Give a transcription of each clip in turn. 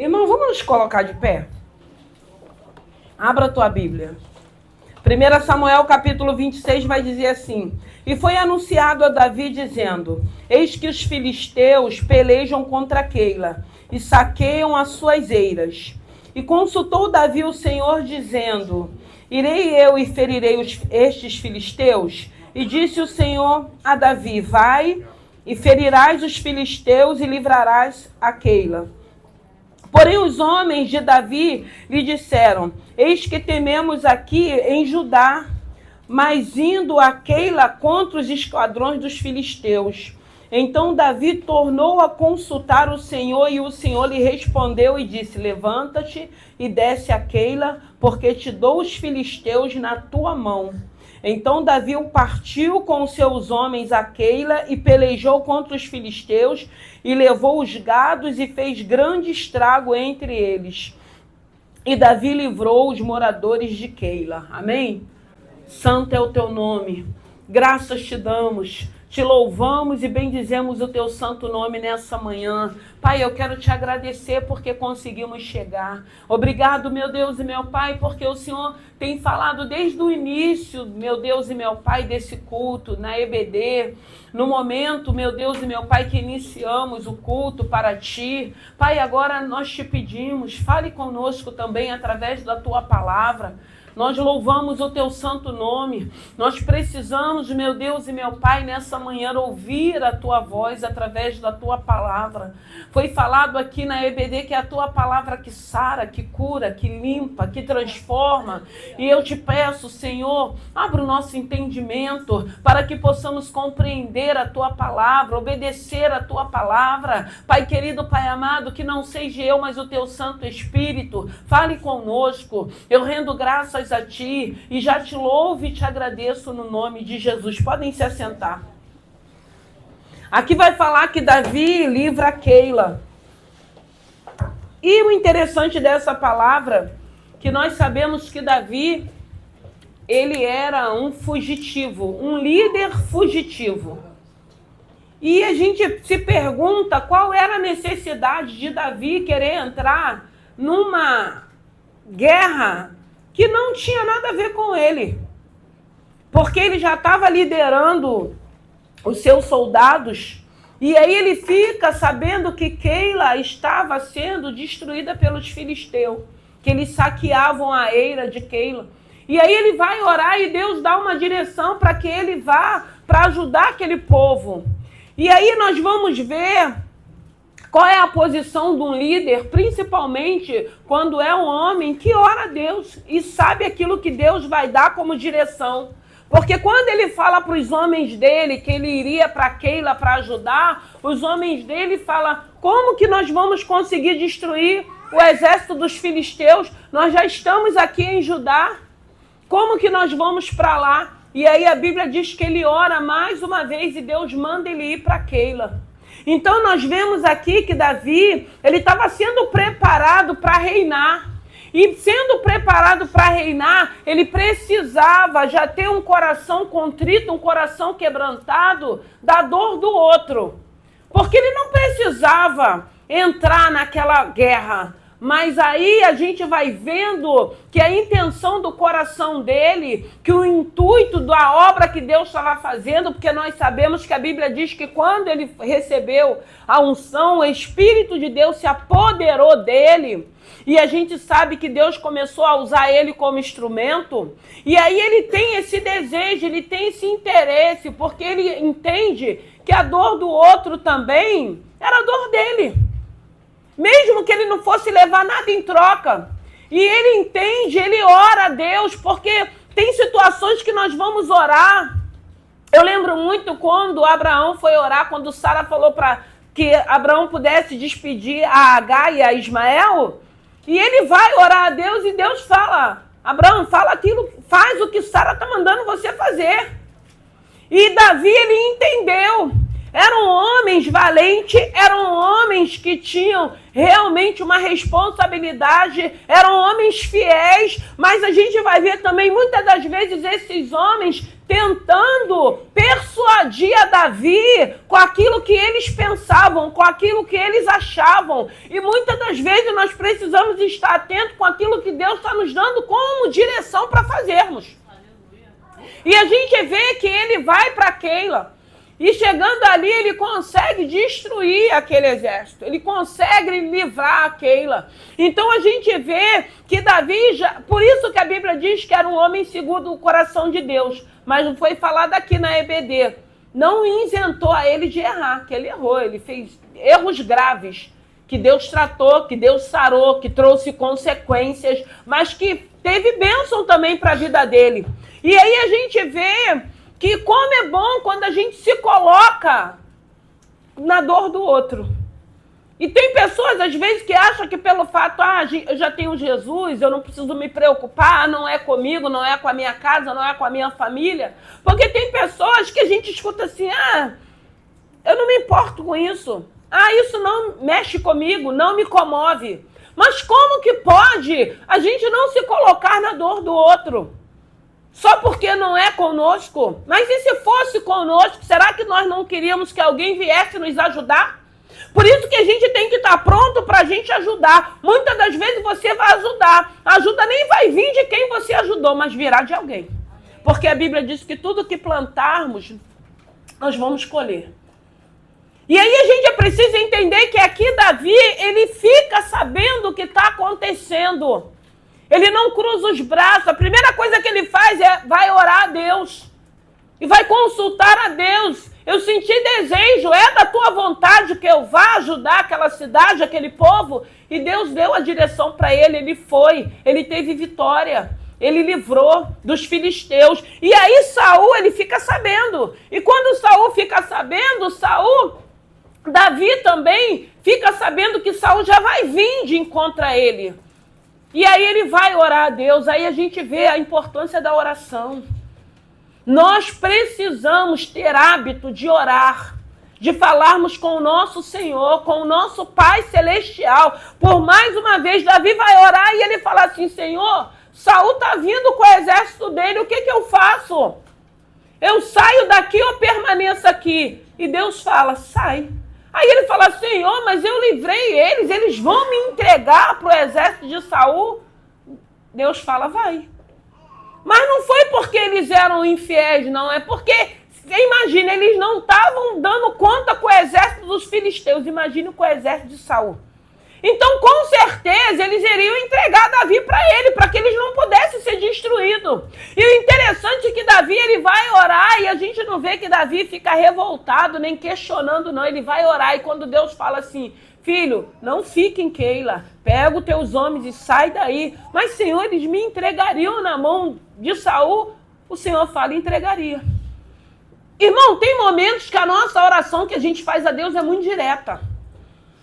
Irmão, vamos nos colocar de pé? Abra a tua Bíblia. 1 Samuel capítulo 26 vai dizer assim: E foi anunciado a Davi dizendo: Eis que os filisteus pelejam contra Keila e saqueiam as suas eiras. E consultou Davi o Senhor dizendo: Irei eu e ferirei estes filisteus? E disse o Senhor a Davi: Vai e ferirás os filisteus e livrarás a Keila. Porém os homens de Davi lhe disseram: Eis que tememos aqui em Judá, mas indo a Keila contra os esquadrões dos filisteus. Então Davi tornou a consultar o Senhor, e o Senhor lhe respondeu e disse: Levanta-te e desce a Keila, porque te dou os filisteus na tua mão. Então Davi partiu com seus homens a Keila e pelejou contra os filisteus e levou os gados e fez grande estrago entre eles. E Davi livrou os moradores de Keila. Amém? Santo é o teu nome. Graças te damos. Te louvamos e bendizemos o teu santo nome nessa manhã. Pai, eu quero te agradecer porque conseguimos chegar. Obrigado, meu Deus e meu Pai, porque o Senhor tem falado desde o início, meu Deus e meu Pai, desse culto, na EBD. No momento, meu Deus e meu Pai, que iniciamos o culto para ti. Pai, agora nós te pedimos, fale conosco também através da tua palavra. Nós louvamos o teu santo nome. Nós precisamos, meu Deus e meu Pai, nessa manhã ouvir a tua voz através da tua palavra. Foi falado aqui na EBD que é a tua palavra que sara, que cura, que limpa, que transforma. E eu te peço, Senhor, abra o nosso entendimento para que possamos compreender a tua palavra, obedecer a tua palavra. Pai querido, Pai amado, que não seja eu, mas o teu Santo Espírito. Fale conosco. Eu rendo graças a ti e já te louvo e te agradeço no nome de Jesus. Podem se assentar. Aqui vai falar que Davi livra a Keila. E o interessante dessa palavra, que nós sabemos que Davi, ele era um fugitivo, um líder fugitivo. E a gente se pergunta qual era a necessidade de Davi querer entrar numa guerra que não tinha nada a ver com ele. Porque ele já estava liderando os seus soldados, e aí ele fica sabendo que Keila estava sendo destruída pelos filisteus, que eles saqueavam a eira de Keila. E aí ele vai orar e Deus dá uma direção para que ele vá para ajudar aquele povo. E aí nós vamos ver qual é a posição de um líder, principalmente quando é um homem que ora a Deus e sabe aquilo que Deus vai dar como direção. Porque quando ele fala para os homens dele que ele iria para Keila para ajudar, os homens dele falam: como que nós vamos conseguir destruir o exército dos filisteus? Nós já estamos aqui em Judá. Como que nós vamos para lá? E aí a Bíblia diz que ele ora mais uma vez e Deus manda ele ir para Keila. Então nós vemos aqui que Davi, ele estava sendo preparado para reinar. E sendo preparado para reinar, ele precisava já ter um coração contrito, um coração quebrantado da dor do outro. Porque ele não precisava entrar naquela guerra. Mas aí a gente vai vendo que a intenção do coração dele, que o intuito da obra que Deus estava fazendo, porque nós sabemos que a Bíblia diz que quando ele recebeu a unção, o Espírito de Deus se apoderou dele, e a gente sabe que Deus começou a usar ele como instrumento, e aí ele tem esse desejo, ele tem esse interesse, porque ele entende que a dor do outro também era a dor dele. Mesmo que ele não fosse levar nada em troca. E ele entende, ele ora a Deus, porque tem situações que nós vamos orar. Eu lembro muito quando Abraão foi orar, quando Sara falou para que Abraão pudesse despedir a Agar e a Ismael. E ele vai orar a Deus e Deus fala: Abraão, fala aquilo, faz o que Sara está mandando você fazer. E Davi, ele entendeu. Eram homens valentes, eram homens que tinham realmente uma responsabilidade, eram homens fiéis, mas a gente vai ver também muitas das vezes esses homens tentando persuadir a Davi com aquilo que eles pensavam, com aquilo que eles achavam. E muitas das vezes nós precisamos estar atentos com aquilo que Deus está nos dando como direção para fazermos. E a gente vê que ele vai para Keila. E chegando ali, ele consegue destruir aquele exército. Ele consegue livrar a Keila. Então a gente vê que Davi, por isso que a Bíblia diz que era um homem segundo o coração de Deus. Mas não foi falado aqui na EBD. Não isentou a ele de errar, que ele errou. Ele fez erros graves, que Deus tratou, que Deus sarou, que trouxe consequências, mas que teve bênção também para a vida dele. E aí a gente vê que como é bom quando a gente se coloca na dor do outro. E tem pessoas, às vezes, que acham que pelo fato, eu já tenho Jesus, eu não preciso me preocupar, não é comigo, não é com a minha casa, não é com a minha família. Porque tem pessoas que a gente escuta assim, eu não me importo com isso. Isso não mexe comigo, não me comove. Mas como que pode a gente não se colocar na dor do outro? Só porque não é conosco? Mas e se fosse conosco, será que nós não queríamos que alguém viesse nos ajudar? Por isso que a gente tem que estar pronto para a gente ajudar. Muitas das vezes você vai ajudar. A ajuda nem vai vir de quem você ajudou, mas virá de alguém. Porque a Bíblia diz que tudo que plantarmos, nós vamos colher. E aí a gente precisa entender que aqui Davi, ele fica sabendo o que está acontecendo. Ele não cruza os braços. A primeira coisa que ele faz vai orar a Deus. E vai consultar a Deus. Eu senti desejo, é da tua vontade que eu vá ajudar aquela cidade, aquele povo? E Deus deu a direção para ele, ele foi, ele teve vitória. Ele livrou dos filisteus. E aí Saul, ele fica sabendo. E quando Saul fica sabendo, Davi também fica sabendo que Saul já vai vir de encontro a ele. E aí ele vai orar a Deus. Aí a gente vê a importância da oração. Nós precisamos ter hábito de orar, de falarmos com o nosso Senhor, com o nosso Pai Celestial. Por mais uma vez, Davi vai orar e ele fala assim, Senhor, Saul está vindo com o exército dele, o que eu faço? Eu saio daqui ou permaneço aqui? E Deus fala, sai. Aí ele fala, Senhor, mas eu livrei eles vão me entregar para o exército de Saul? Deus fala, vai. Mas não foi porque eles eram infiéis, não. É porque, imagina, eles não estavam dando conta com o exército dos filisteus. Imagina com o exército de Saul. Então, com certeza, eles iriam entregar Davi para ele, para que eles não pudessem ser destruídos. E o interessante é que Davi, ele vai orar, e a gente não vê que Davi fica revoltado, nem questionando, não. Ele vai orar, e quando Deus fala assim, filho, não fique em Keila, pega os teus homens e sai daí. Mas, Senhor, eles me entregariam na mão de Saul? O Senhor fala, entregaria. Irmão, tem momentos que a nossa oração que a gente faz a Deus é muito direta.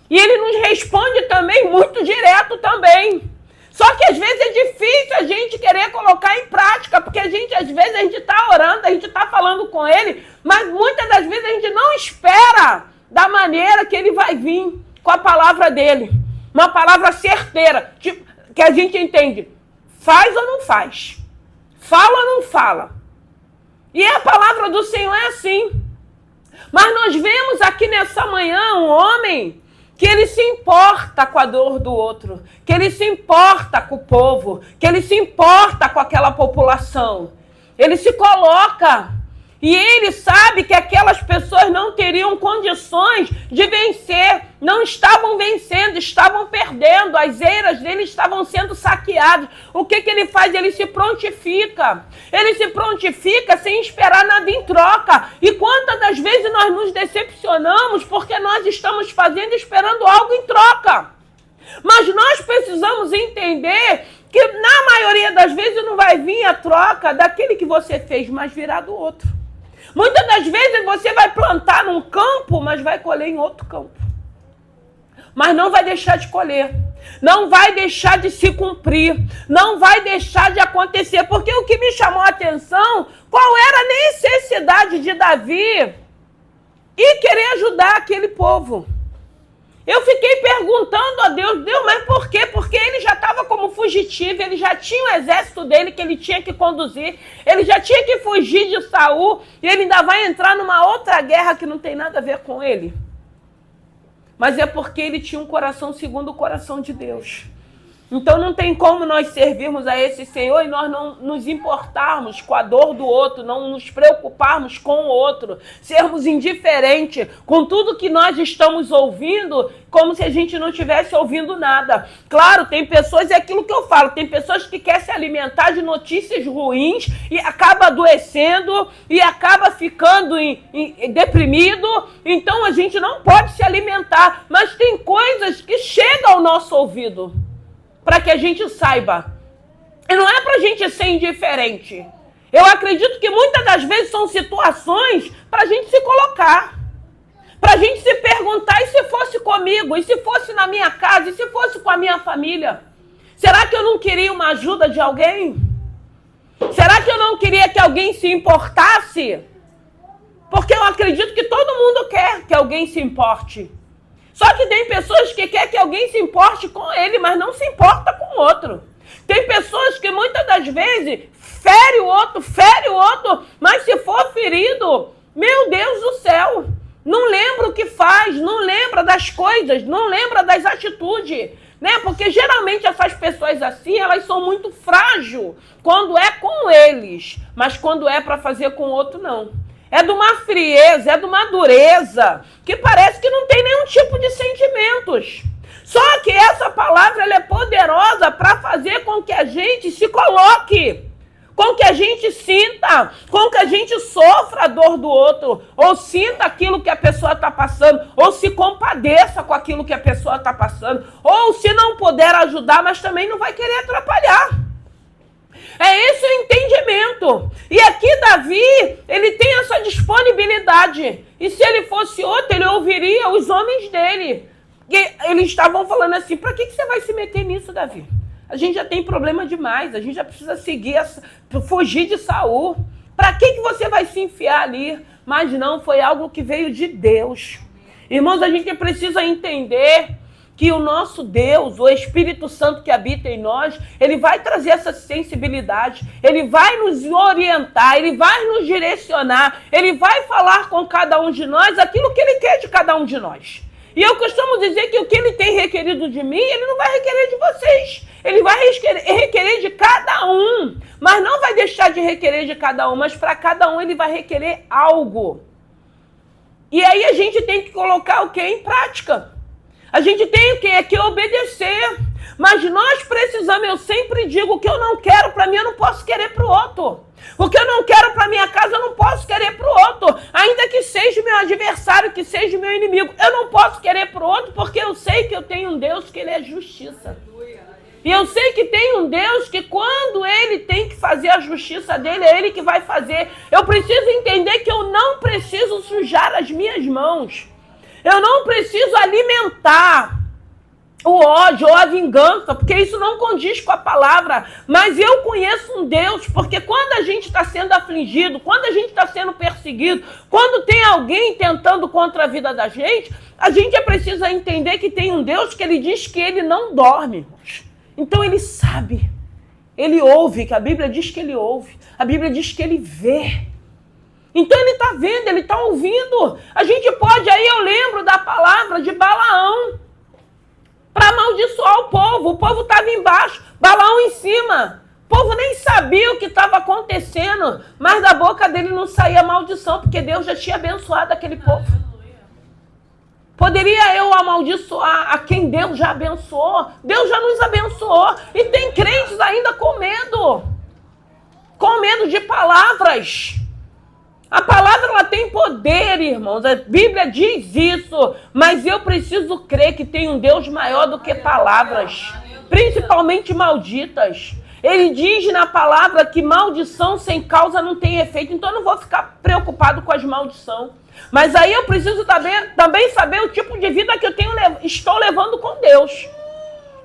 E ele nos responde também muito direto também. Só que às vezes é difícil a gente querer colocar em prática, porque às vezes a gente está orando, a gente está falando com ele, mas muitas das vezes a gente não espera da maneira que ele vai vir com a palavra dele. Uma palavra certeira, tipo, que a gente entende, faz ou não faz? Fala ou não fala? E a palavra do Senhor é assim. Mas nós vemos aqui nessa manhã um homem que ele se importa com a dor do outro, que ele se importa com o povo, que ele se importa com aquela população. Ele se coloca e ele sabe que aquelas pessoas não teriam condições de vencer, não estavam vencendo, estavam perdendo, as eiras dele estavam sendo saqueadas. O que ele faz? Ele se prontifica. Ele se prontifica sem esperar nada em troca. E quantas das vezes nós nos decepcionamos porque nós estamos fazendo esperando algo em troca? Mas nós precisamos entender que na maioria das vezes não vai vir a troca daquele que você fez, mas virá do outro. Muitas das vezes você vai plantar num campo, mas vai colher em outro campo. Mas não vai deixar de colher. Não vai deixar de se cumprir. Não vai deixar de acontecer. Porque o que me chamou a atenção, qual era a necessidade de Davi e querer ajudar aquele povo. Eu fiquei perguntando a Deus, mas por quê? Porque ele já estava como fugitivo, ele já tinha o exército dele que ele tinha que conduzir, ele já tinha que fugir de Saul, e ele ainda vai entrar numa outra guerra que não tem nada a ver com ele. Mas é porque ele tinha um coração segundo o coração de Deus. Então não tem como nós servirmos a esse Senhor e nós não nos importarmos com a dor do outro, não nos preocuparmos com o outro, sermos indiferentes com tudo que nós estamos ouvindo, como se a gente não estivesse ouvindo nada. Claro, tem pessoas, é aquilo que eu falo, tem pessoas que querem se alimentar de notícias ruins e acaba adoecendo e acaba ficando deprimido. Então a gente não pode se alimentar, mas tem coisas que chegam ao nosso ouvido, para que a gente saiba. E não é para a gente ser indiferente. Eu acredito que muitas das vezes são situações para a gente se colocar. Para a gente se perguntar, e se fosse comigo? E se fosse na minha casa? E se fosse com a minha família? Será que eu não queria uma ajuda de alguém? Será que eu não queria que alguém se importasse? Porque eu acredito que todo mundo quer que alguém se importe. Só que tem pessoas que querem que alguém se importe com ele, mas não se importa com o outro. Tem pessoas que muitas das vezes fere o outro, mas se for ferido, meu Deus do céu, não lembra o que faz, não lembra das coisas, não lembra das atitudes, né? Porque geralmente essas pessoas assim, elas são muito frágeis quando é com eles, mas quando é para fazer com o outro, não. É de uma frieza, é de uma dureza, que parece que não tem nenhum tipo de sentimentos. Só que essa palavra ela é poderosa para fazer com que a gente se coloque, com que a gente sinta, com que a gente sofra a dor do outro, ou sinta aquilo que a pessoa está passando, ou se compadeça com aquilo que a pessoa está passando, ou se não puder ajudar, mas também não vai querer atrapalhar. É esse o entendimento. E aqui Davi, ele tem essa disponibilidade. E se ele fosse outro, ele ouviria os homens dele. E eles estavam falando assim, para que você vai se meter nisso, Davi? A gente já tem problema demais, a gente já precisa fugir de Saul. Para que você vai se enfiar ali? Mas não, foi algo que veio de Deus. Irmãos, a gente precisa entender que o nosso Deus, o Espírito Santo que habita em nós, ele vai trazer essa sensibilidade, ele vai nos orientar, ele vai nos direcionar, ele vai falar com cada um de nós aquilo que ele quer de cada um de nós. E eu costumo dizer que o que ele tem requerido de mim, ele não vai requerer de vocês. Ele vai requerer de cada um, mas não vai deixar de requerer de cada um, mas para cada um ele vai requerer algo. E aí a gente tem que colocar o que em prática. A gente tem o quê? É que obedecer. Mas nós precisamos, eu sempre digo, o que eu não quero para mim, eu não posso querer para o outro. O que eu não quero para minha casa, eu não posso querer para o outro. Ainda que seja meu adversário, que seja meu inimigo. Eu não posso querer para o outro, porque eu sei que eu tenho um Deus que ele é justiça. E eu sei que tem um Deus que quando ele tem que fazer a justiça dele, é ele que vai fazer. Eu preciso entender que eu não preciso sujar as minhas mãos. Eu não preciso alimentar o ódio ou a vingança, porque isso não condiz com a palavra. Mas eu conheço um Deus, porque quando a gente está sendo afligido, quando a gente está sendo perseguido, quando tem alguém tentando contra a vida da gente, a gente precisa entender que tem um Deus que ele diz que ele não dorme. Então ele sabe, ele ouve, que a Bíblia diz que ele ouve, a Bíblia diz que ele vê. Então ele está vendo, ele está ouvindo. A gente pode, aí eu lembro da palavra de Balaão, para amaldiçoar o povo estava embaixo, Balaão em cima. O povo nem sabia o que estava acontecendo, mas da boca dele não saía maldição, porque Deus já tinha abençoado aquele povo. Poderia eu amaldiçoar a quem Deus já abençoou? Deus já nos abençoou. E tem crentes ainda com medo de palavras. A palavra ela tem poder, irmãos. A Bíblia diz isso. Mas eu preciso crer que tem um Deus maior do que palavras. Principalmente malditas. Ele diz na palavra que maldição sem causa não tem efeito. Então eu não vou ficar preocupado com as maldições. Mas aí eu preciso também saber o tipo de vida que estou levando com Deus.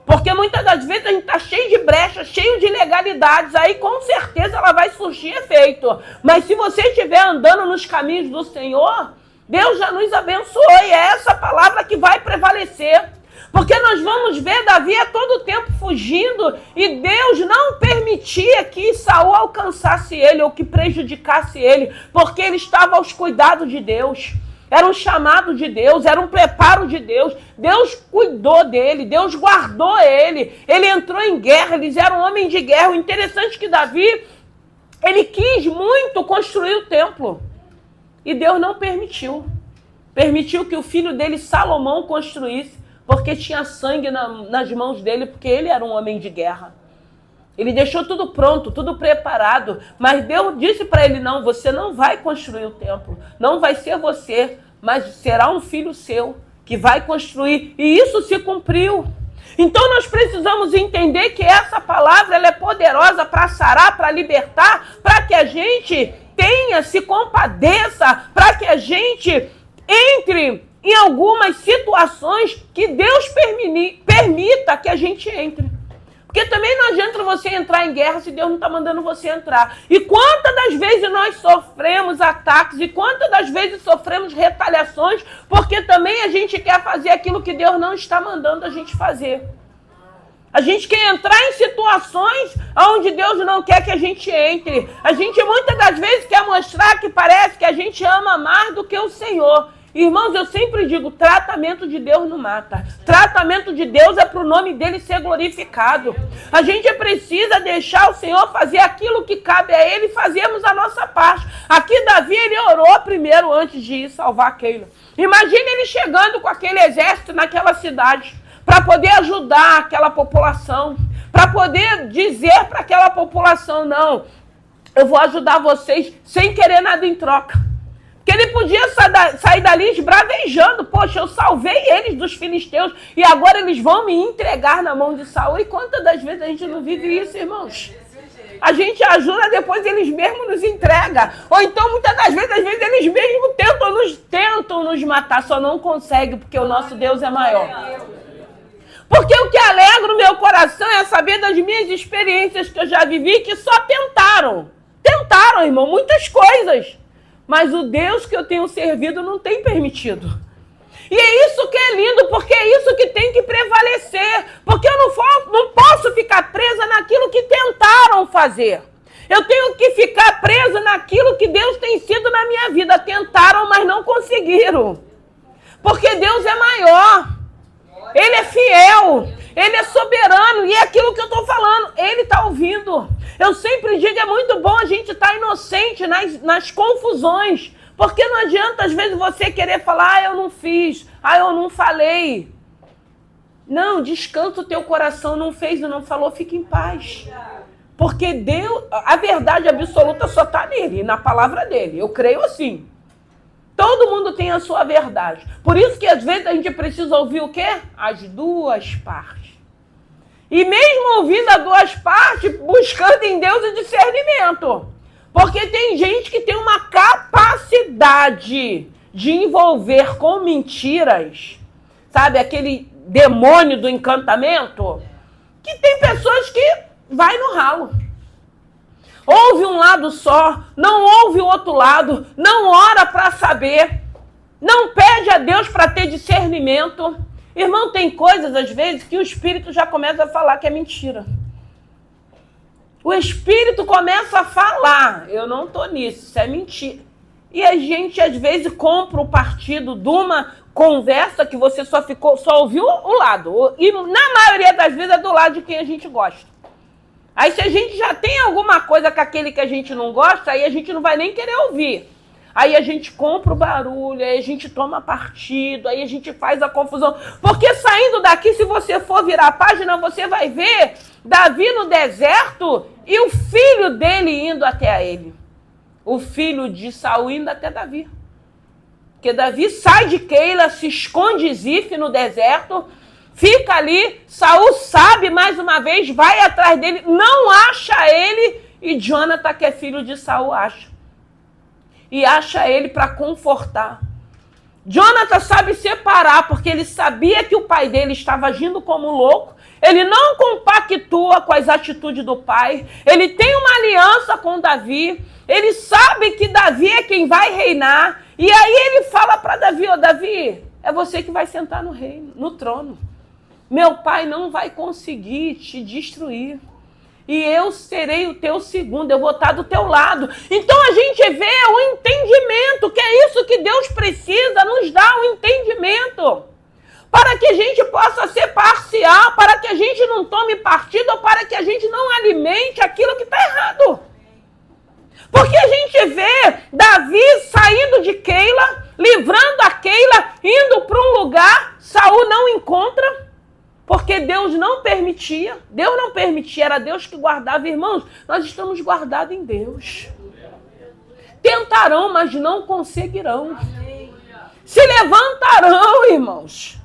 Porque muitas das vezes a gente está cheio de brechas, cheio de ilegalidades, aí com certeza ela vai surgir efeito. Mas se você estiver andando nos caminhos do Senhor, Deus já nos abençoou e é essa palavra que vai prevalecer. Porque nós vamos ver Davi a todo tempo fugindo e Deus não permitia que Saul alcançasse ele ou que prejudicasse ele, porque ele estava aos cuidados de Deus. Era um chamado de Deus, era um preparo de Deus. Deus cuidou dele, Deus guardou ele. Ele entrou em guerra, eles eram homens de guerra. O interessante é que Davi, ele quis muito construir o templo. E Deus não permitiu. Permitiu que o filho dele, Salomão, construísse, porque tinha sangue nas mãos dele, porque ele era um homem de guerra. Ele deixou tudo pronto, tudo preparado, mas Deus disse para ele, não, você não vai construir o templo, não vai ser você, mas será um filho seu que vai construir, e isso se cumpriu. Então nós precisamos entender que essa palavra ela é poderosa para sarar, para libertar, para que a gente se compadeça, para que a gente entre em algumas situações que Deus permita que a gente entre. Porque também não adianta você entrar em guerra se Deus não está mandando você entrar. E quantas das vezes nós sofremos ataques e quantas das vezes sofremos retaliações porque também a gente quer fazer aquilo que Deus não está mandando a gente fazer. A gente quer entrar em situações onde Deus não quer que a gente entre. A gente muitas das vezes quer mostrar que parece que a gente ama mais do que o Senhor. Irmãos, eu sempre digo, tratamento de Deus não mata. Tratamento de Deus é para o nome dele ser glorificado. A gente precisa deixar o Senhor fazer aquilo que cabe a ele e fazermos a nossa parte. Aqui Davi, ele orou primeiro antes de ir salvar Keila. Imagina ele chegando com aquele exército naquela cidade para poder ajudar aquela população, para poder dizer para aquela população, não, eu vou ajudar vocês sem querer nada em troca. Que ele podia sair dali esbravejando. Poxa, eu salvei eles dos filisteus e agora eles vão me entregar na mão de Saul. E quantas das vezes a gente não vive isso, irmãos? A gente ajuda, depois eles mesmos nos entregam. Ou então, muitas das vezes, eles mesmos tentam nos matar. Só não conseguem, porque o nosso Deus é maior. Porque o que alegra o meu coração é saber das minhas experiências que eu já vivi, que só tentaram. Tentaram, irmão, muitas coisas. Mas o Deus que eu tenho servido não tem permitido. E é isso que é lindo, porque é isso que tem que prevalecer. Porque eu não posso ficar presa naquilo que tentaram fazer. Eu tenho que ficar presa naquilo que Deus tem sido na minha vida. Tentaram, mas não conseguiram. Porque Deus é maior. Ele é fiel. Ele é soberano. E é aquilo que eu estou falando. Ele está ouvindo. Eu sempre digo, é muito bom a gente estar inocente nas confusões. Porque não adianta, às vezes, você querer falar, eu não fiz, eu não falei. Não, descansa o teu coração, não fez e não falou, fica em paz. Porque Deus, a verdade absoluta só está nele, na palavra dele. Eu creio assim. Todo mundo tem a sua verdade. Por isso que, às vezes, a gente precisa ouvir o quê? As duas partes. E mesmo ouvindo as duas partes, buscando em Deus o discernimento. Porque tem gente que tem uma capacidade de envolver com mentiras, sabe, aquele demônio do encantamento, que tem pessoas que vai no ralo. Ouve um lado só, não ouve o outro lado, não ora para saber, não pede a Deus para ter discernimento. Irmão, tem coisas, às vezes, que o Espírito já começa a falar que é mentira. O Espírito começa a falar, eu não estou nisso, isso é mentira. E a gente, às vezes, compra o partido de uma conversa que você só ouviu o lado. E, na maioria das vezes, é do lado de quem a gente gosta. Aí, se a gente já tem alguma coisa com aquele que a gente não gosta, aí a gente não vai nem querer ouvir. Aí a gente compra o barulho, aí a gente toma partido, aí a gente faz a confusão. Porque saindo daqui, se você for virar a página, você vai ver Davi no deserto e o filho dele indo até ele. O filho de Saul indo até Davi. Porque Davi sai de Keila, se esconde em Zif no deserto, fica ali, Saul sabe mais uma vez, vai atrás dele, não acha ele, e Jonathan, que é filho de Saul, acha. E acha ele para confortar. Jonathan sabe separar, porque ele sabia que o pai dele estava agindo como louco. ele não compactua com as atitudes do pai, ele tem uma aliança com Davi, ele sabe que Davi é quem vai reinar, e aí ele fala para Davi, Davi, é você que vai sentar no reino, no trono. Meu pai não vai conseguir te destruir. E eu serei o teu segundo, eu vou estar do teu lado. Então a gente vê o entendimento, que é isso que Deus precisa, nos dar o entendimento. Para que a gente possa ser parcial, para que a gente não tome partido, ou para que a gente não alimente aquilo que está errado. Porque a gente vê Davi saindo de Keila, livrando a Keila, indo para um lugar, Saul não encontra. Porque Deus não permitia, era Deus que guardava. Irmãos, nós estamos guardados em Deus. Tentarão, mas não conseguirão. Se levantarão, irmãos,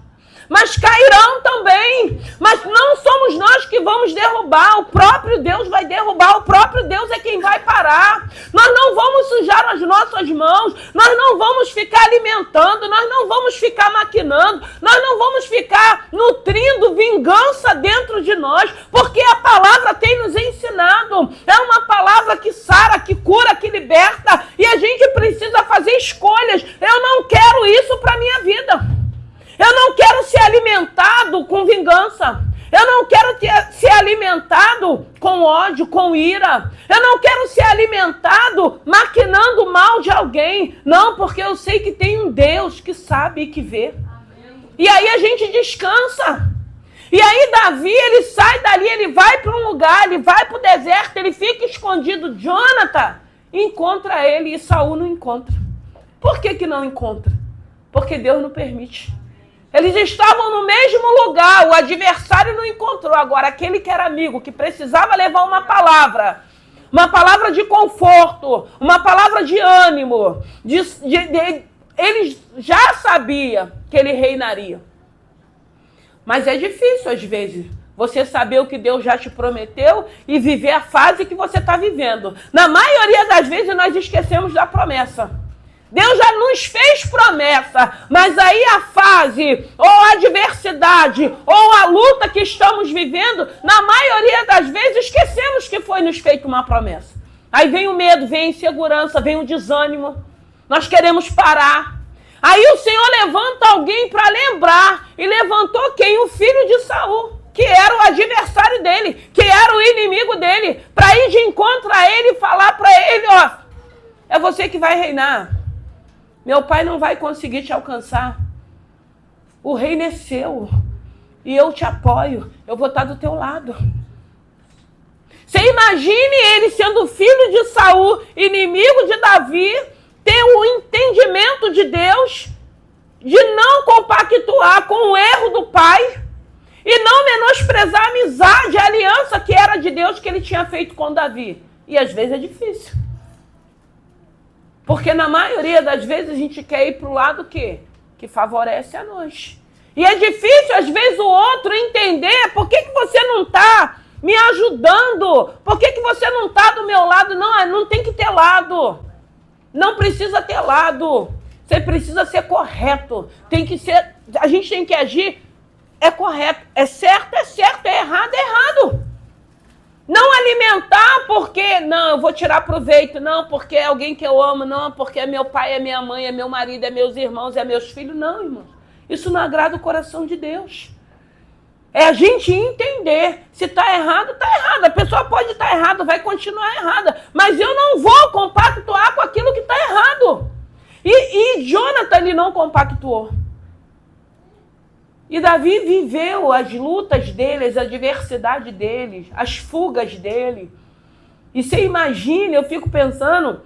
mas cairão também. Mas não somos nós que vamos derrubar, o próprio Deus vai derrubar, o próprio Deus é quem vai parar. Nós não vamos sujar as nossas mãos, nós não vamos ficar alimentando, nós não vamos ficar maquinando, nós não vamos ficar nutrindo vingança dentro de nós, porque a palavra tem nos ensinado, é uma palavra que sara, que cura, que liberta, e a gente precisa fazer escolhas. Eu não quero isso para a minha vida. Eu não quero ser alimentado com vingança. Eu não quero ser alimentado com ódio, com ira. Eu não quero ser alimentado maquinando o mal de alguém. Não, porque eu sei que tem um Deus que sabe e que vê. E aí a gente descansa. E aí Davi, ele sai dali, ele vai para um lugar, ele vai para o deserto, ele fica escondido. Jonathan encontra ele e Saul não encontra. Por que não encontra? Porque Deus não permite. Eles estavam no mesmo lugar, o adversário não encontrou. Agora, aquele que era amigo, que precisava levar uma palavra de conforto, uma palavra de ânimo, ele já sabia que ele reinaria. Mas é difícil, às vezes, você saber o que Deus já te prometeu e viver a fase que você está vivendo. Na maioria das vezes, nós esquecemos da promessa. Deus já nos fez promessa, mas aí a fase, ou a adversidade, ou a luta que estamos vivendo, na maioria das vezes esquecemos que foi nos feita uma promessa. Aí vem o medo, vem a insegurança, vem o desânimo, nós queremos parar. Aí o Senhor levanta alguém para lembrar, e levantou quem? O filho de Saul, que era o adversário dele, que era o inimigo dele, para ir de encontro a ele e falar para ele, é você que vai reinar. Meu pai não vai conseguir te alcançar. O reino é seu. E eu te apoio. Eu vou estar do teu lado. Você imagine ele sendo filho de Saul, inimigo de Davi, ter o entendimento de Deus, de não compactuar com o erro do pai e não menosprezar a amizade, a aliança que era de Deus que ele tinha feito com Davi. E às vezes é difícil. Porque na maioria das vezes a gente quer ir para o lado que favorece a nós. E é difícil, às vezes, o outro entender por que você não está me ajudando, por que você não está do meu lado. Não tem que ter lado. Não precisa ter lado. Você precisa ser correto. A gente tem que agir, é correto. É certo, é errado, é errado. Não alimentar porque, não, eu vou tirar proveito, não, porque é alguém que eu amo, não, porque é meu pai, é minha mãe, é meu marido, é meus irmãos, é meus filhos. Não, irmãos, isso não agrada o coração de Deus. É a gente entender, se está errado, está errado. A pessoa pode estar errada, vai continuar errada, mas eu não vou compactuar com aquilo que está errado. E Jonathan, ele não compactuou. E Davi viveu as lutas dele, as adversidades dele, as fugas dele. E você imagina, eu fico pensando,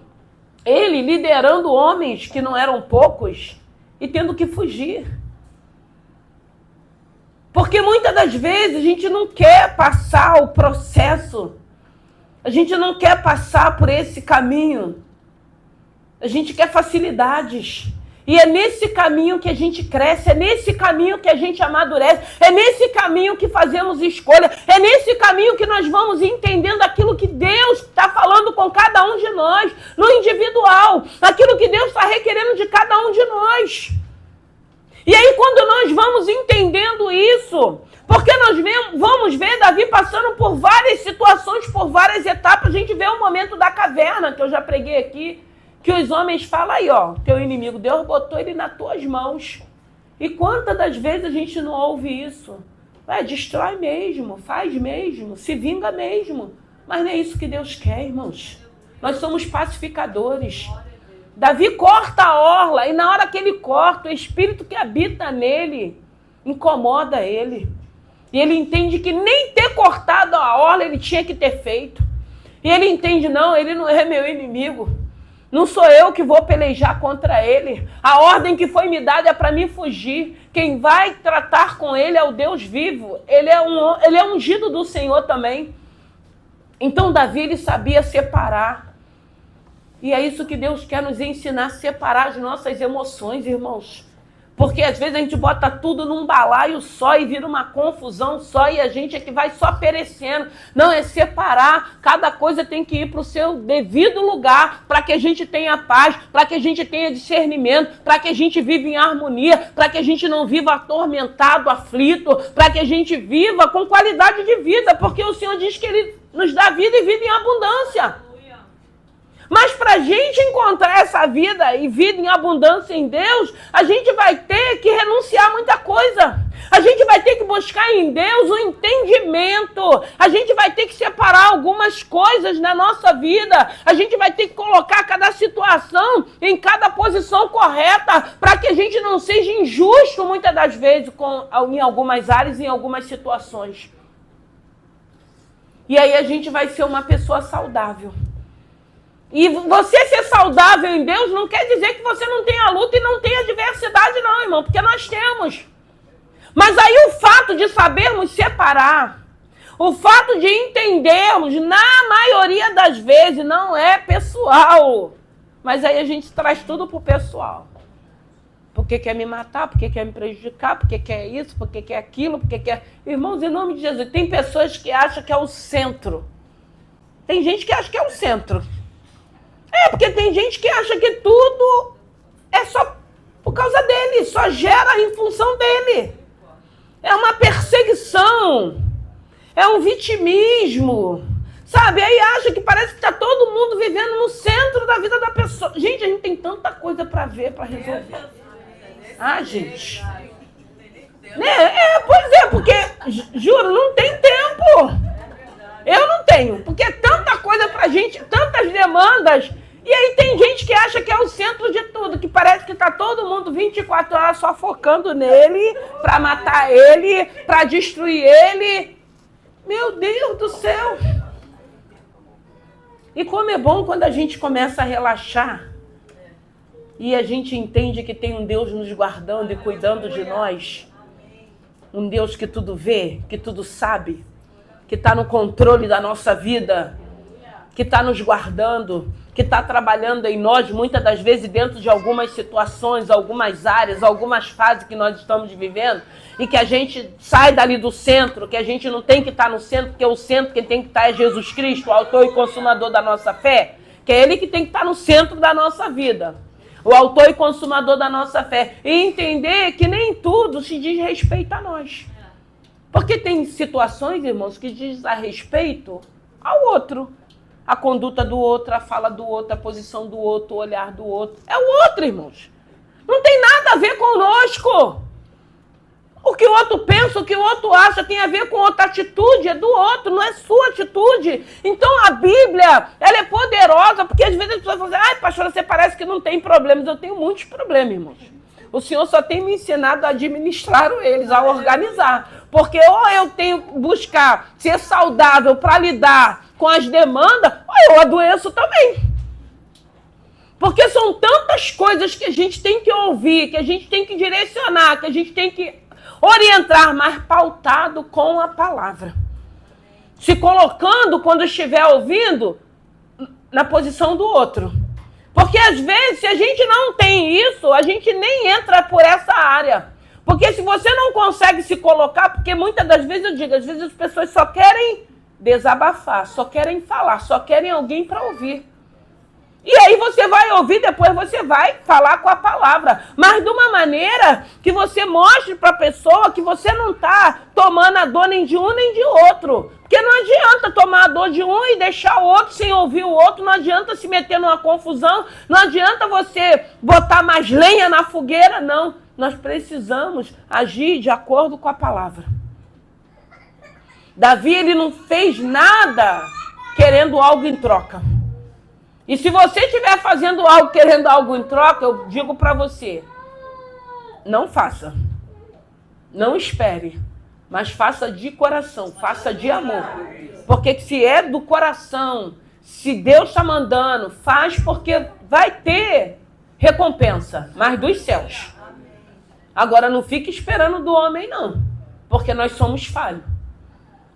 ele liderando homens que não eram poucos e tendo que fugir. Porque muitas das vezes a gente não quer passar o processo, a gente não quer passar por esse caminho, a gente quer facilidades. E é nesse caminho que a gente cresce, é nesse caminho que a gente amadurece, é nesse caminho que fazemos escolha, é nesse caminho que nós vamos entendendo aquilo que Deus está falando com cada um de nós, no individual, aquilo que Deus está requerendo de cada um de nós. E aí, quando nós vamos entendendo isso, porque nós vamos ver Davi passando por várias situações, por várias etapas, a gente vê o momento da caverna, que eu já preguei aqui, que os homens falam aí, ó, teu inimigo, Deus botou ele nas tuas mãos. E quantas das vezes a gente não ouve isso? Destrói mesmo, faz mesmo, se vinga mesmo. Mas não é isso que Deus quer, irmãos. Nós somos pacificadores. Davi corta a orla e na hora que ele corta, o espírito que habita nele incomoda ele. E ele entende que nem ter cortado a orla ele tinha que ter feito. E ele entende, não, ele não é meu inimigo. Não sou eu que vou pelejar contra ele. A ordem que foi me dada é para mim fugir. Quem vai tratar com ele é o Deus vivo. Ele é ungido do Senhor também. Então Davi, ele sabia separar. E é isso que Deus quer nos ensinar, separar as nossas emoções, irmãos. Porque às vezes a gente bota tudo num balaio só e vira uma confusão só e a gente é que vai só perecendo. Não, é separar. Cada coisa tem que ir para o seu devido lugar para que a gente tenha paz, para que a gente tenha discernimento, para que a gente viva em harmonia, para que a gente não viva atormentado, aflito, para que a gente viva com qualidade de vida, porque o Senhor diz que Ele nos dá vida e vida em abundância. Mas para a gente encontrar essa vida e vida em abundância em Deus, a gente vai ter que renunciar a muita coisa. A gente vai ter que buscar em Deus o entendimento. A gente vai ter que separar algumas coisas na nossa vida. A gente vai ter que colocar cada situação em cada posição correta para que a gente não seja injusto muitas das vezes em algumas áreas e em algumas situações. E aí a gente vai ser uma pessoa saudável. E você ser saudável em Deus não quer dizer que você não tenha luta e não tenha adversidade não, irmão, porque nós temos. Mas aí o fato de sabermos separar, o fato de entendermos, na maioria das vezes, não é pessoal. Mas aí a gente traz tudo pro pessoal. Porque quer me matar, porque quer me prejudicar, porque quer isso, porque quer aquilo, porque quer... Irmãos, em nome de Jesus, tem pessoas que acham que é o centro. Tem gente que acha que é o centro. Porque tem gente que acha que tudo é só por causa dele, só gera em função dele. É uma perseguição, é um vitimismo, sabe? Aí acha que parece que está todo mundo vivendo no centro da vida da pessoa. Gente, a gente tem tanta coisa para ver, para resolver. Gente. Pois é, porque, juro, não tem tempo. Eu não tenho, porque é tanta coisa pra gente, tantas demandas. E aí tem gente que acha que é o centro de tudo, que parece que tá todo mundo 24 horas só focando nele, pra matar ele, pra destruir ele. Meu Deus do céu! E como é bom quando a gente começa a relaxar e a gente entende que tem um Deus nos guardando e cuidando de nós. Um Deus que tudo vê, que tudo sabe, que está no controle da nossa vida, que está nos guardando, que está trabalhando em nós, muitas das vezes dentro de algumas situações, algumas áreas, algumas fases que nós estamos vivendo, e que a gente sai dali do centro, que a gente não tem que estar no centro, porque o centro quem tem que estar é Jesus Cristo, o autor e consumador da nossa fé, que é Ele que tem que estar no centro da nossa vida, o autor e consumador da nossa fé, e entender que nem tudo se diz respeito a nós. Porque tem situações, irmãos, que diz a respeito ao outro. A conduta do outro, a fala do outro, a posição do outro, o olhar do outro. É o outro, irmãos. Não tem nada a ver conosco. O que o outro pensa, o que o outro acha, tem a ver com outra atitude, é do outro, não é sua atitude. Então a Bíblia, ela é poderosa, porque às vezes as pessoas falam assim, ai, pastora, você parece que não tem problemas. Eu tenho muitos problemas, irmãos. O Senhor só tem me ensinado a administrar eles, a organizar. Porque ou eu tenho que buscar ser saudável para lidar com as demandas, ou eu adoeço também. Porque são tantas coisas que a gente tem que ouvir, que a gente tem que direcionar, que a gente tem que orientar, mas pautado com a palavra. Se colocando, quando estiver ouvindo, na posição do outro. Porque às vezes, se a gente não tem isso, a gente nem entra por essa área. Porque se você não consegue se colocar, porque muitas das vezes eu digo, às vezes as pessoas só querem desabafar, só querem falar, só querem alguém para ouvir. E aí você vai ouvir, depois você vai falar com a palavra. Mas de uma maneira que você mostre para a pessoa que você não está tomando a dor nem de um nem de outro. Porque não adianta tomar a dor de um e deixar o outro sem ouvir o outro. Não adianta se meter numa confusão. Não adianta você botar mais lenha na fogueira, não. Nós precisamos agir de acordo com a palavra. Davi, ele não fez nada querendo algo em troca. E se você estiver fazendo algo, querendo algo em troca, eu digo para você, não faça. Não espere. Mas faça de coração, faça de amor. Porque se é do coração, se Deus está mandando, faz porque vai ter recompensa, mas dos céus. Agora não fique esperando do homem, não. Porque nós somos falhos.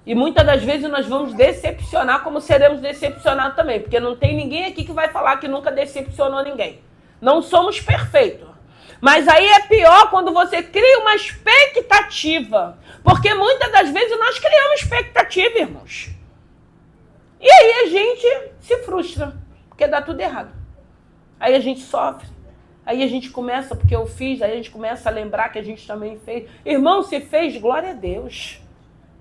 E muitas das vezes nós vamos decepcionar como seremos decepcionados também. Porque não tem ninguém aqui que vai falar que nunca decepcionou ninguém. Não somos perfeitos. Mas aí é pior quando você cria uma expectativa. Porque muitas das vezes nós criamos expectativa, irmãos. E aí a gente se frustra. Porque dá tudo errado. Aí a gente sofre. Aí a gente começa, porque eu fiz, aí a gente começa a lembrar que a gente também fez. Irmão, se fez, glória a Deus.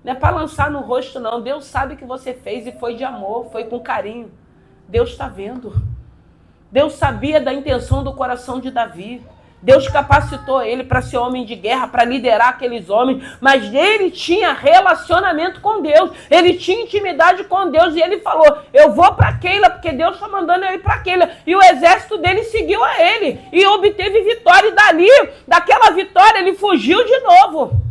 Não é para lançar no rosto, não. Deus sabe que você fez e foi de amor, foi com carinho. Deus está vendo. Deus sabia da intenção do coração de Davi. Deus capacitou ele para ser homem de guerra, para liderar aqueles homens. Mas ele tinha relacionamento com Deus. Ele tinha intimidade com Deus. E ele falou, eu vou para Keila, porque Deus está mandando eu ir para Keila. E o exército dele seguiu a ele. E obteve vitória. E dali, daquela vitória, ele fugiu de novo.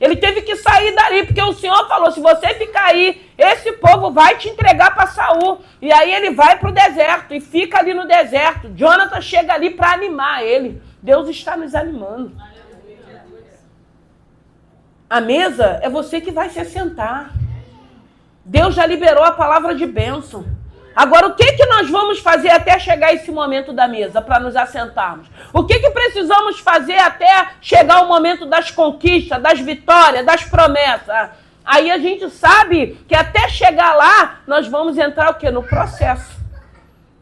Ele teve que sair dali, porque o Senhor falou, se você ficar aí, esse povo vai te entregar para Saul. E aí ele vai para o deserto e fica ali no deserto. Jonathan chega ali para animar ele. Deus está nos animando. A mesa é você que vai se assentar. Deus já liberou a palavra de bênção. Agora, o que nós vamos fazer até chegar esse momento da mesa, para nos assentarmos? O que precisamos fazer até chegar o momento das conquistas, das vitórias, das promessas? Aí a gente sabe que até chegar lá, nós vamos entrar o quê? No processo.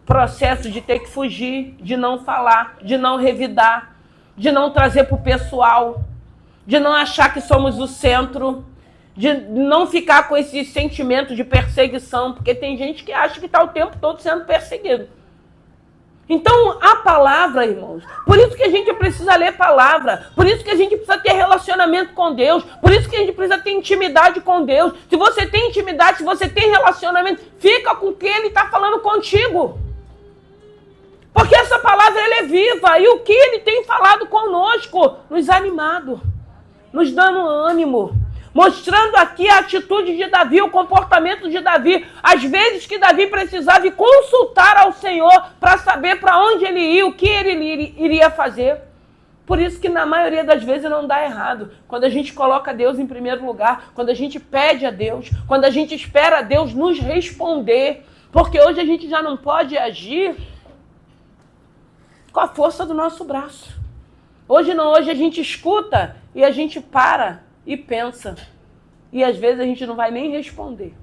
Processo de ter que fugir, de não falar, de não revidar, de não trazer para o pessoal, de não achar que somos o centro, de não ficar com esse sentimento de perseguição, porque tem gente que acha que está o tempo todo sendo perseguido. Então, a palavra, irmãos, por isso que a gente precisa ler palavra, por isso que a gente precisa ter relacionamento com Deus, por isso que a gente precisa ter intimidade com Deus. Se você tem intimidade, se você tem relacionamento, fica com o que Ele está falando contigo. Porque essa palavra ela é viva, e o que Ele tem falado conosco, nos animado, nos dando ânimo, mostrando aqui a atitude de Davi, o comportamento de Davi. Às vezes que Davi precisava consultar ao Senhor para saber para onde ele ia, o que ele iria fazer. Por isso que na maioria das vezes não dá errado. Quando a gente coloca Deus em primeiro lugar, quando a gente pede a Deus, quando a gente espera Deus nos responder. Porque hoje a gente já não pode agir com a força do nosso braço. Hoje não, hoje a gente escuta e a gente para e pensa. E às vezes a gente não vai nem responder.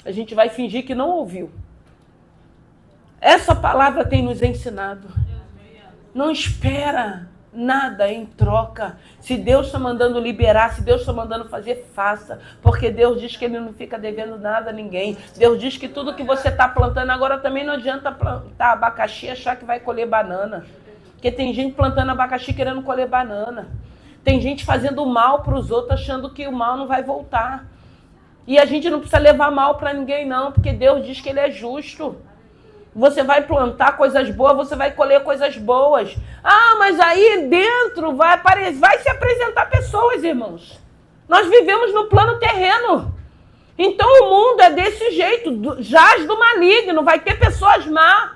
A gente vai fingir que não ouviu. Essa palavra tem nos ensinado. Não espera nada em troca. Se Deus está mandando liberar, se Deus está mandando fazer, faça. Porque Deus diz que Ele não fica devendo nada a ninguém. Deus diz que tudo que você está plantando agora também não adianta plantar abacaxi e achar que vai colher banana. Porque tem gente plantando abacaxi querendo colher banana. Tem gente fazendo mal para os outros, achando que o mal não vai voltar. E a gente não precisa levar mal para ninguém, não, porque Deus diz que Ele é justo. Você vai plantar coisas boas, você vai colher coisas boas. Ah, mas aí dentro vai se apresentar pessoas, irmãos. Nós vivemos no plano terreno. Então o mundo é desse jeito, jaz do maligno, vai ter pessoas más.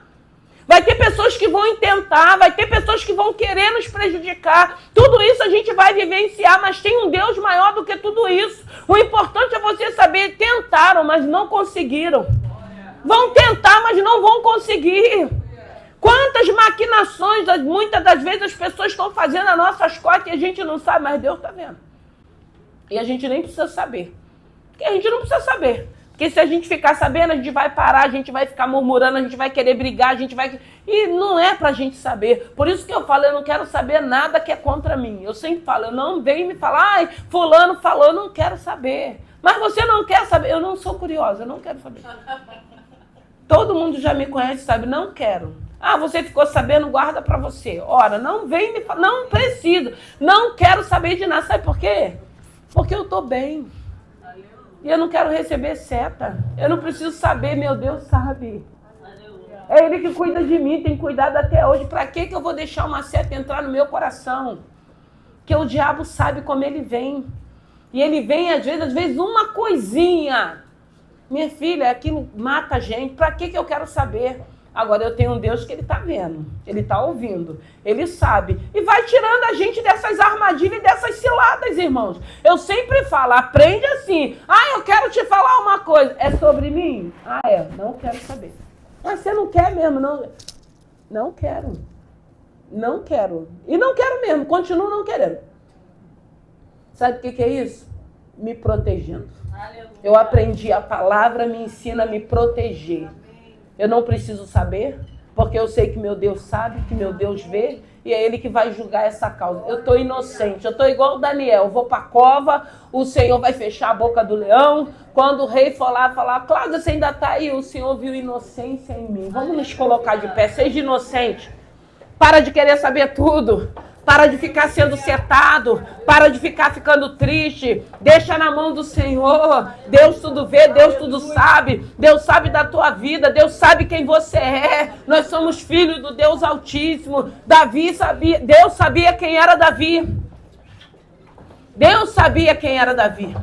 Vai ter pessoas que vão intentar, vai ter pessoas que vão querer nos prejudicar. Tudo isso a gente vai vivenciar, mas tem um Deus maior do que tudo isso. O importante é você saber, tentaram, mas não conseguiram. Vão tentar, mas não vão conseguir. Quantas maquinações, muitas das vezes as pessoas estão fazendo as nossas costas e a gente não sabe, mas Deus está vendo. E a gente nem precisa saber. Porque a gente não precisa saber. Porque se a gente ficar sabendo, a gente vai parar, a gente vai ficar murmurando, a gente vai querer brigar, a gente vai... E não é pra gente saber. Por isso que eu falo, eu não quero saber nada que é contra mim. Eu sempre falo, eu não venho me falar, ai, fulano falou, eu não quero saber. Mas você não quer saber? Eu não sou curiosa, eu não quero saber. Todo mundo já me conhece, sabe? Não quero. Ah, você ficou sabendo, guarda pra você. Ora, não vem me falar, não preciso. Não quero saber de nada. Sabe por quê? Porque eu tô bem. E eu não quero receber seta. Eu não preciso saber, meu Deus sabe. É Ele que cuida de mim, tem cuidado até hoje. Pra que eu vou deixar uma seta entrar no meu coração? Porque o diabo sabe como ele vem. E ele vem, às vezes uma coisinha. Minha filha, aquilo mata a gente. Pra que eu quero saber? Agora eu tenho um Deus que ele está vendo, ele está ouvindo, ele sabe. E vai tirando a gente dessas armadilhas e dessas ciladas, irmãos. Eu sempre falo, aprende assim. Ah, eu quero te falar uma coisa. É sobre mim? Ah, é. Não quero saber. Mas você não quer mesmo, não? Não quero. Não quero. E não quero mesmo, continuo não querendo. Sabe o que é isso? Me protegendo. Eu aprendi, a palavra me ensina a me proteger. Eu não preciso saber, porque eu sei que meu Deus sabe, que meu Deus vê, e é Ele que vai julgar essa causa. Eu estou inocente, eu estou igual o Daniel, eu vou para a cova, o Senhor vai fechar a boca do leão, quando o rei for lá falar, Cláudia, você ainda está aí, o Senhor viu inocência em mim. Vamos nos colocar de pé, seja inocente, para de querer saber tudo. Para de ficar sendo setado, para de ficar ficando triste, deixa na mão do Senhor. Deus tudo vê, Deus tudo sabe, Deus sabe da tua vida, Deus sabe quem você é. Nós somos filhos do Deus Altíssimo. Davi sabia, Deus sabia quem era Davi. Deus sabia quem era Davi.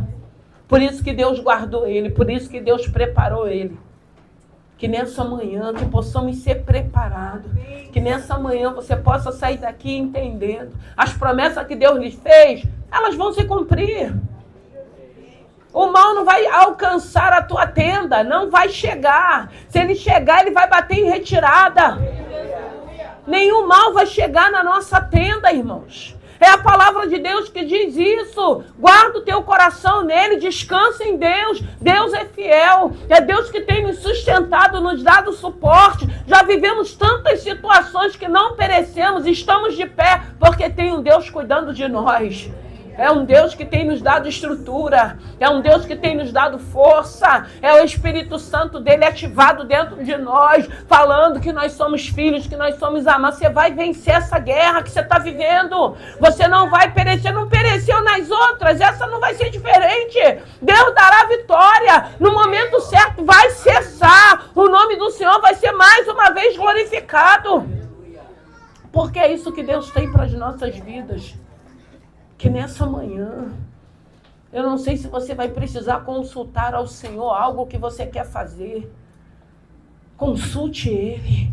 Por isso que Deus guardou ele, por isso que Deus preparou ele. Que nessa manhã que possamos ser preparados. Que nessa manhã você possa sair daqui entendendo. As promessas que Deus lhe fez, elas vão se cumprir. O mal não vai alcançar a tua tenda, não vai chegar. Se ele chegar, ele vai bater em retirada. Nenhum mal vai chegar na nossa tenda, irmãos. É a palavra de Deus que diz isso. Guarda o teu coração nele, descansa em Deus. Deus é fiel. É Deus que tem nos sustentado, nos dado suporte. Já vivemos tantas situações que não perecemos, estamos de pé, porque tem um Deus cuidando de nós. É um Deus que tem nos dado estrutura. É um Deus que tem nos dado força. É o Espírito Santo dele ativado dentro de nós, falando que nós somos filhos, que nós somos amados. Você vai vencer essa guerra que você está vivendo. Você não vai perecer. Não pereceu nas outras. Essa não vai ser diferente. Deus dará vitória. No momento certo vai cessar. O nome do Senhor vai ser mais uma vez glorificado. Porque é isso que Deus tem para as nossas vidas. Que nessa manhã, eu não sei se você vai precisar consultar ao Senhor algo que você quer fazer. Consulte Ele.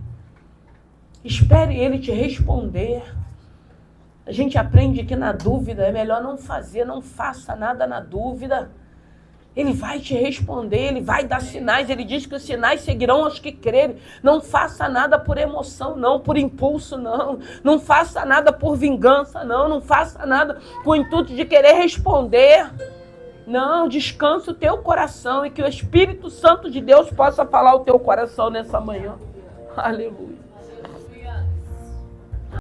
Espere Ele te responder. A gente aprende que na dúvida é melhor não fazer, não faça nada na dúvida. Ele vai te responder, Ele vai dar sinais. Ele diz que os sinais seguirão aos que crerem. Não faça nada por emoção, não. Por impulso, não. Não faça nada por vingança, não. Não faça nada com o intuito de querer responder. Não, descansa o teu coração e que o Espírito Santo de Deus possa falar o teu coração nessa manhã. Aleluia.